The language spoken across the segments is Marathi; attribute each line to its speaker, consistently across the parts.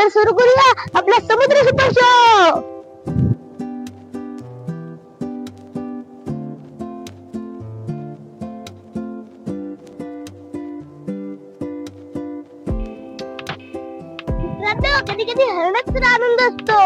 Speaker 1: तर सुरू करूया आपला समुद्र सुपर शो. कधी कधी हरण्यात तर आनंद असतो.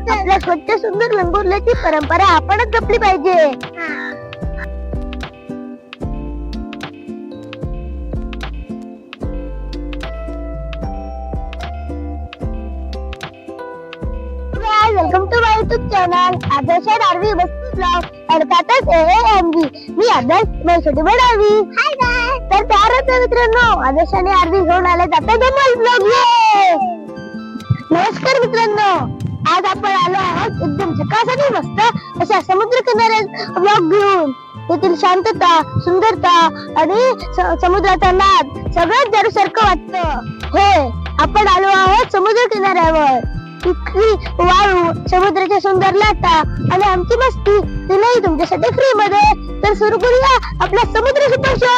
Speaker 1: आपल्या स्वच्छ सुंदर लंगोरल्याची परंपरा आपणच जपली पाहिजे. Welcome to my YouTube channel Adarsh आरवी बस्ती ब्लॉग अर्थातच AAMV. मी आदर्श मैसोटी बनावी. Hi guys. तर त्यात मित्रांनो आदर्शाने आरवी घेऊन आले जाता धमाल ब्लॉग. नमस्कार मित्रांनो, आज आपण आलो आहोत एकदम झकास आणि मस्त अशा समुद्र किनारे ब्लॉग घेऊन. तेथील शांतता, सुंदरता आणि समुद्राचा नाद सगळ्यात जरूसारखं वाटतं. हे आपण आलो आहोत समुद्र किनाऱ्यावर. इथली वाळू, समुद्राच्या सुंदर लाटा आणि आमची मस्ती तिलाही तुमच्यासाठी फ्री मध्ये. तर सुरू करूया आपला समुद्र सुपर शो.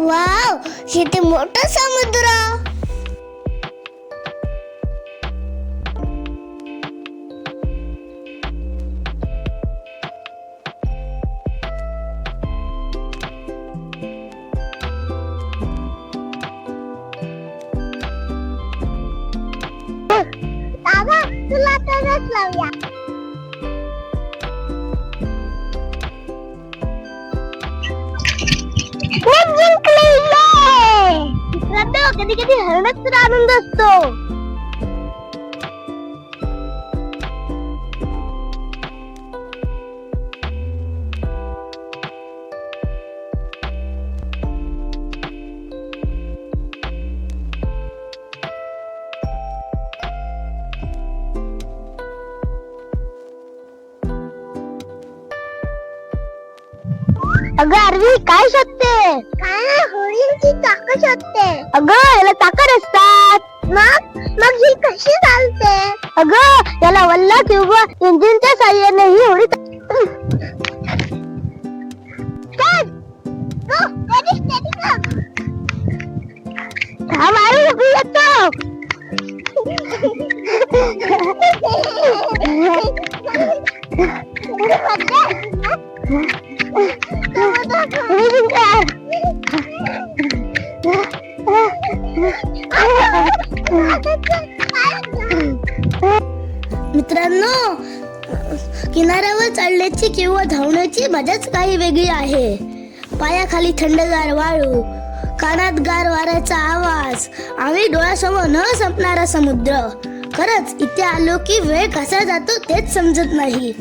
Speaker 1: वाव, किती मोठा समुद्र. दादा, तुला तरच लावूया. कधी कधी हरण्यात तर आनंद असतो. अगं आरवी, काय शोधते? काय होळीची चाकं शोधते. अगं याला चाकं असतात. मग ही कशी चालते? अगं याला वल्ला किंवा इंजिनच्या साहाय्याने ही होळी मित्रांनो, किनाऱ्यावर चढण्याची किंवा धावण्याची मजाच काही वेगळी आहे. पायाखाली थंडगार वाळू, कानात गार वाऱ्याचा आवाज आणि डोळ्यासमोर न संपणारा समुद्र. खरंच इथे आलो की वेळ कसा जातो तेच समजत नाही.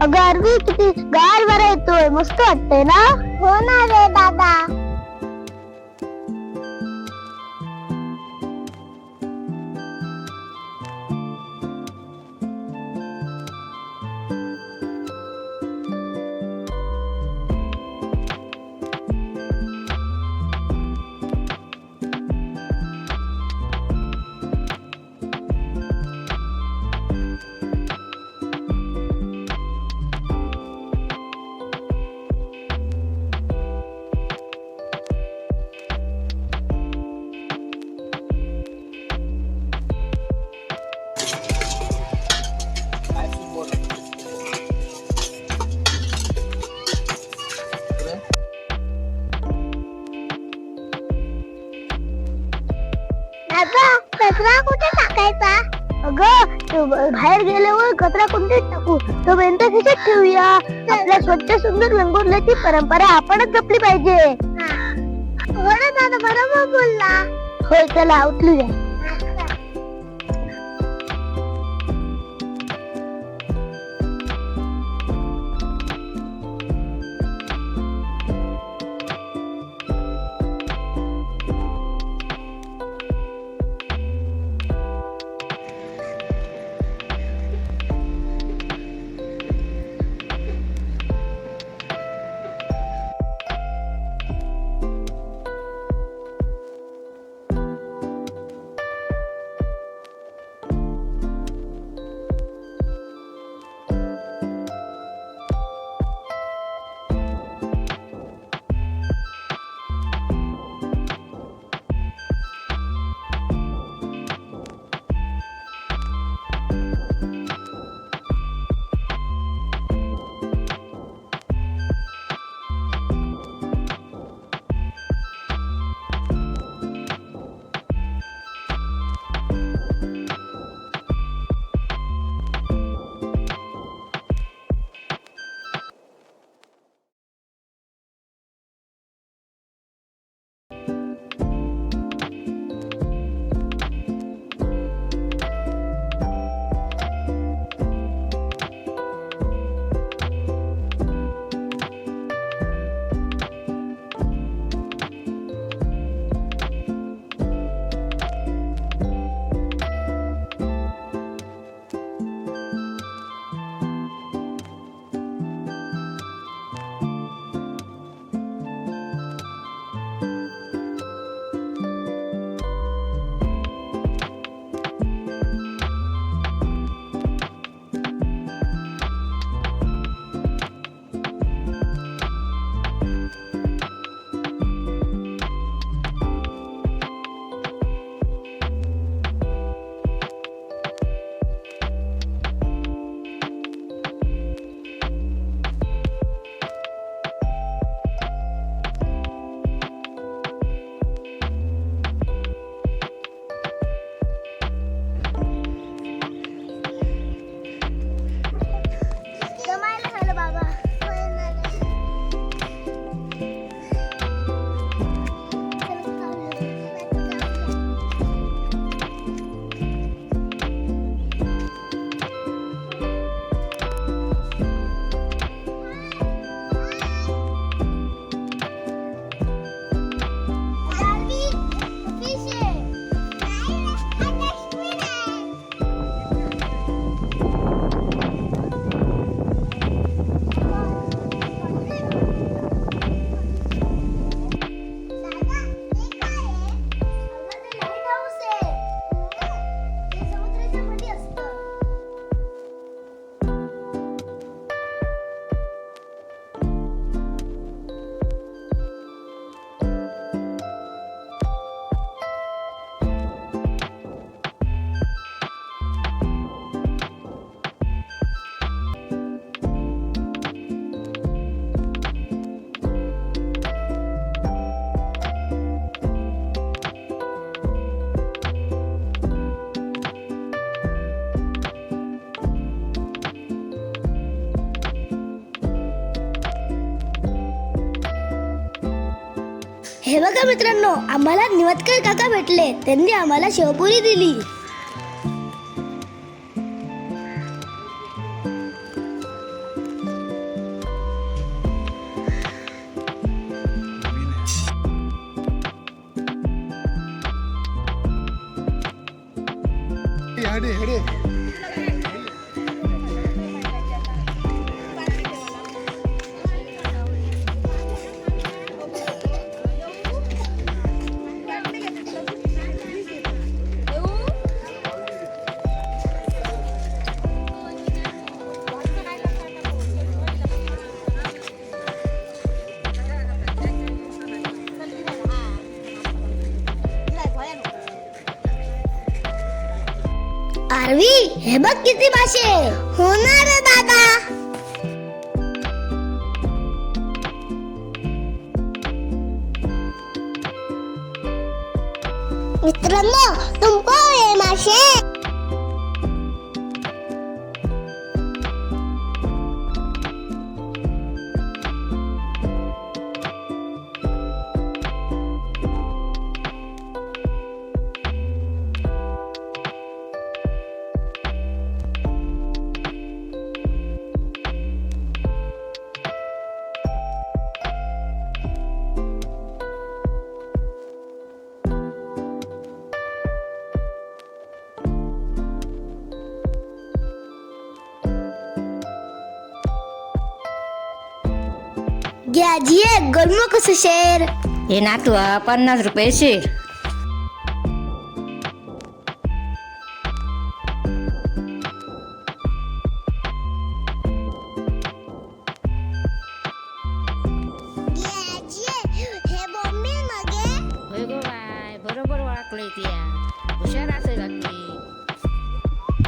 Speaker 1: अगं आरवी, किती गार वारा येतोय, मस्त वाटतंय ना? हो ना रे दादा. कचरा कुठे टाकायचा? अगं बाहेर गेल्यावर कचरा कुठे टाकू, तो बेंत खिशात ठेवूया. आपल्या स्वच्छ सुंदर रंगोलीची परंपरा आपणच जपली पाहिजे. हो ना दादा, बरोबर बोलला. होय, चला उठलूया. हे बघा मित्रांनो, आम्हाला निवतकर काका भेटले. त्यांनी आम्हाला शेवपुरी दिली.
Speaker 2: हेडे हेडे
Speaker 1: आरवी हे बघ किती मासे होणार रे दादा. मित्रांनो तुमको हे मासे घ्याजी गरम कसं शेर
Speaker 3: हे नातवा 50 रुपये शेर.
Speaker 1: हे बॉम्बे मगे
Speaker 3: होय गो बाय, बरोबर ओळखलंय ती हुशार असेल अगदी.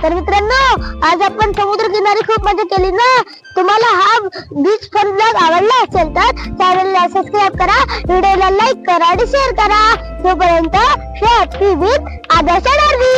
Speaker 1: तर मित्रांनो आज आपण समुद्र किनारी खूप मजा केली ना. तुम्हाला हा बीच फन ब्लॉग आवडला असेल तर चॅनलला सबस्क्राईब करा, व्हिडिओला लाईक करा आणि शेअर करा. तोपर्यंत हॅपी विथ आदर्श डार्वी.